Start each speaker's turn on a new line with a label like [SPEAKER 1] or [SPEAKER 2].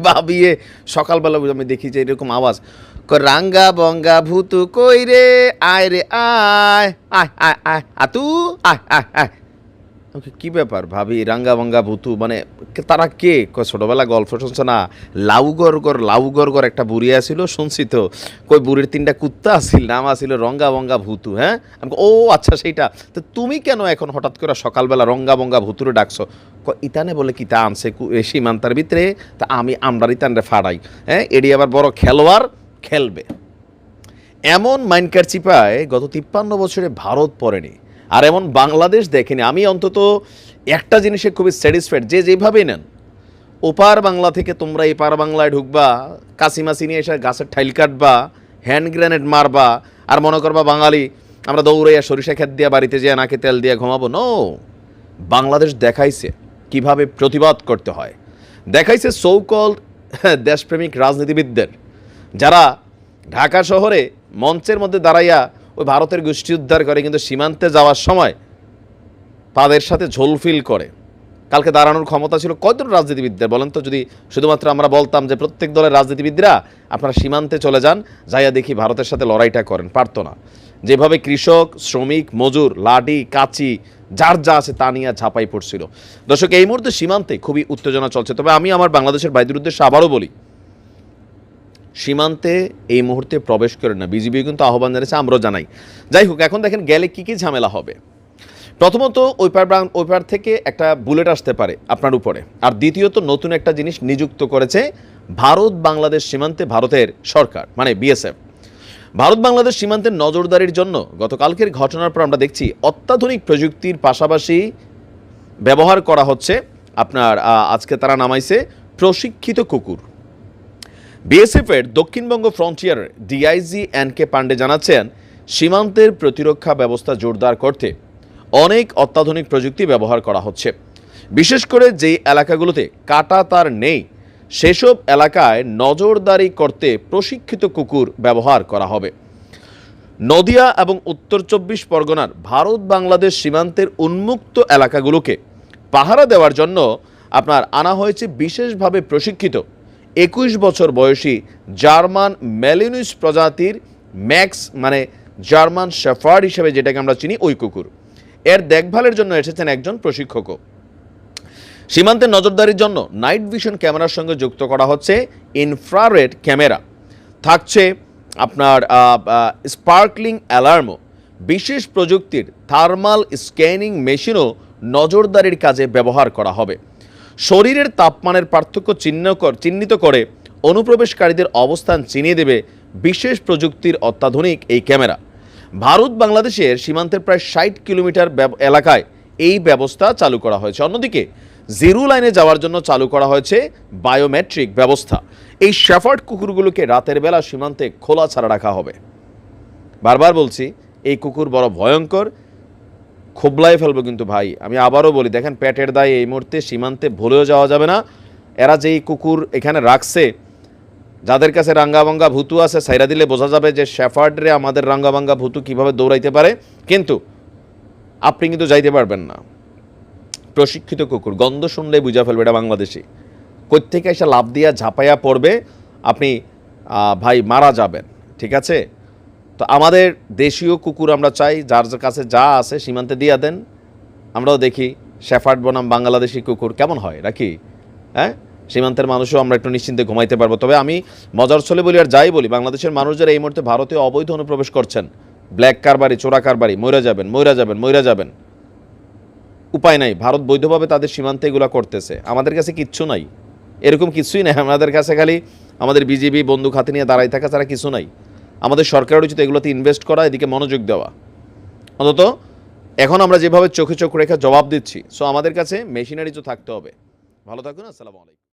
[SPEAKER 1] ভাবিয়ে সকালবেলা আমি দেখি যে এরকম আওয়াজ, রাঙ্গা বঙ্গা ভূতু কই রে, আয় রে আয়, আয় আয় আয় আতু, আয় আয় আয়। ওকে, কী ব্যাপার ভাবি, রাঙ্গা বঙ্গা ভূতু মানে তারা কে? ছোটোবেলা গল্প শুনছো না, লাউ গর একটা বুড়ি আসিল, শুনছি তো, কই বুড়ির 3টা কুত্তা আসিল, নাম আসিল রঙ্গা বঙ্গা ভূতু। হ্যাঁ, আমি ও আচ্ছা সেইটা, তো তুমি কেন এখন হঠাৎ করে সকালবেলা রঙ্গা বঙ্গা ভূতুরে ডাকছো? ইতানে বলে কি তা আনছে সীমান্তার ভিতরে, তা আমরা ইতানরে ফাড়াই। হ্যাঁ, এডি আবার বড় খেলোয়াড়, খেলবে এমন মাইনকার চিপায় গত 53 বছরে ভারত পড়েনি, আর এমন বাংলাদেশ দেখেনি। আমি অন্তত একটা জিনিসে খুবই স্যাটিসফাইড, যে যেভাবেই নেন, ওপার বাংলা থেকে তোমরা এপার বাংলায় ঢুকবা, কাশিমাসি নিয়ে এসে গাছের ঠাইল কাটবা, হ্যান্ড গ্রেনেড মারবা, আর মনে করবা বাঙালি আমরা দৌড়াইয়া সরিষা খেত দিয়া বাড়িতে যেয়ে নাকে তেল দিয়ে ঘুমাবো। নো, বাংলাদেশ দেখাইছে কিভাবে প্রতিবাদ করতে হয়, দেখাইছে সো-কল্ড দেশপ্রেমিক রাজনীতিবিদদের, যারা ঢাকা শহরে মঞ্চের মধ্যে দাঁড়াইয়া ওই ভারতের গোষ্ঠী উদ্ধার করে, কিন্তু সীমান্তে যাওয়ার সময় তাদের সাথে ঝোলফিল করে। কালকে দাঁড়ানোর ক্ষমতা ছিল কয়জন রাজনীতিবিদদের বলেন তো? যদি শুধুমাত্র আমরা বলতাম যে প্রত্যেক দলের রাজনীতিবিদরা আপনারা সীমান্তে চলে যান, যাইয়া দেখি ভারতের সাথে লড়াইটা করেন, পারতো না। যেভাবে কৃষক, শ্রমিক, মজুর, লাঠি, কাঁচি, যার যা আছে তা নিয়ে ঝাঁপাই পড়ছিল। দর্শক, এই মুহূর্তে সীমান্তে খুবই উত্তেজনা চলছে। তবে আমি আমার বাংলাদেশের ভাইদের উদ্দেশ্যে আবারও বলি, সীমান্তে এই মুহূর্তে প্রবেশ করেন না। বিজিবি কিন্তু আহ্বান জানিয়েছে, আমরাও জানাই। যাই হোক, এখন দেখেন গেলে কী কী ঝামেলা হবে। প্রথমত, ওই পার থেকে একটা বুলেট আসতে পারে আপনার উপরে, আর দ্বিতীয়ত নতুন একটা জিনিস নিযুক্ত করেছে ভারত বাংলাদেশ সীমান্তে ভারতের সরকার, মানে বিএসএফ। ভারত বাংলাদেশ সীমান্তের নজরদারির জন্য গতকালকের ঘটনার পর আমরা দেখছি অত্যাধুনিক প্রযুক্তির পাশাপাশি ব্যবহার করা হচ্ছে আপনার আজকে তারা নামাইছে প্রশিক্ষিত কুকুর। বিএসএফের Dakshinbanga frontier DIG N K Pandey জানাচ্ছেন, সীমান্তের প্রতিরক্ষা ব্যবস্থা জোরদার করতে অনেক অত্যাধুনিক প্রযুক্তি ব্যবহার করা হচ্ছে। বিশেষ করে যেই এলাকাগুলোতে কাটা তার নেই, সেসব এলাকায় নজরদারি করতে প্রশিক্ষিত কুকুর ব্যবহার করা হবে। নদিয়া এবং উত্তর 24 পরগনার ভারত বাংলাদেশ সীমান্তের উন্মুক্ত এলাকাগুলোকে পাহারা দেওয়ার জন্য আপনার আনা হয়েছে বিশেষভাবে প্রশিক্ষিত 21 বছর বয়সী জার্মান ম্যালিনুস প্রজাতির ম্যাক্স, মানে জার্মান শেফার্ড হিসেবে যেটাকে আমরা চিনি, ওই কুকুর। এর দেখভালের জন্য এসেছেন একজন প্রশিক্ষকও। সীমান্তের নজরদারির জন্য নাইট ভিশন ক্যামেরার সঙ্গে যুক্ত করা হচ্ছে ইনফ্রারেড ক্যামেরা, থাকছে আপনার স্পার্কলিং অ্যালার্মও, বিশেষ প্রযুক্তির থার্মাল স্ক্যানিং মেশিনও নজরদারির কাজে ব্যবহার করা হবে। শরীরের তাপমানের পার্থক্য চিহ্নিত করে অনুপ্রবেশকারীদের অবস্থান চিনিয়ে দেবে বিশেষ প্রযুক্তির অত্যাধুনিক এই ক্যামেরা। ভারত বাংলাদেশের সীমান্তের প্রায় 60 কিলোমিটার এলাকায় এই ব্যবস্থা চালু করা হয়েছে। অন্যদিকে জিরো লাইনে যাওয়ার জন্য চালু করা হয়েছে বায়োমেট্রিক ব্যবস্থা। এই শেফার্ড কুকুরগুলোকে রাতের বেলা সীমান্তে খোলা ছাড়া রাখা হবে। বারবার বলছি, এই কুকুর বড় ভয়ঙ্কর, খোবলায় ফেলবো কিন্তু ভাই। আমি আবারও বলি, দেখেন পেটের দায়ে এই মুহূর্তে সীমান্তে ভুলেও যাওয়া যাবে না। এরা যেই কুকুর এখানে রাখছে, যাদের কাছে রাঙ্গাবাঙ্গা ভূতু আছে, সাইরা দিলে বোঝা যাবে যে শেফার্ডরে আমাদের রাঙ্গাবাঙ্গা ভূতু কীভাবে দৌড়াইতে পারে, কিন্তু আপনি কিন্তু যাইতে পারবেন না। প্রশিক্ষিত কুকুর, গন্ধ শুনলে বুঝা ফেলবে এটা বাংলাদেশি। কোত্থেকে এসে লাভ দিয়া ঝাঁপাইয়া পড়বে, আপনি ভাই মারা যাবেন। ঠিক আছে, তো আমাদের দেশীয় কুকুর আমরা চাই, যার কাছে যা আছে সীমান্তে দিয়া দেন। আমরাও দেখি শেফার্ড বনাম বাংলাদেশি কুকুর কেমন হয় নাকি। হ্যাঁ, সীমান্তের মানুষও আমরা একটু নিশ্চিন্তে ঘুমাইতে পারবো। তবে আমি মজার ছলে বলি আর যাই বলি, বাংলাদেশের মানুষ যারা এই মুহূর্তে ভারতে অবৈধ অনুপ্রবেশ করছেন, ব্ল্যাক কারবারি, চোরা কারবারি, মইরা যাবেন। উপায় নাই, ভারত বৈধভাবে তাদের সীমান্তে এগুলো করতেছে। আমাদের কাছে কিচ্ছু নাই, এরকম কিছুই নাই। আমাদের কাছে খালি আমাদের বিজেপি বন্দুক হাতে নিয়ে দাঁড়াই থাকা ছাড়া কিছু নাই। আমাদের সরকারের উচিত এগুলোতে ইনভেস্ট করা, এদিকে মনোযোগ দেওয়া। অন্তত এখন আমরা যেভাবে চোখে চোখ রেখে জবাব দিচ্ছি, সো আমাদের কাছে মেশিনারি তো থাকতে হবে। ভালো থাকুন, আসসালামু আলাইকুম।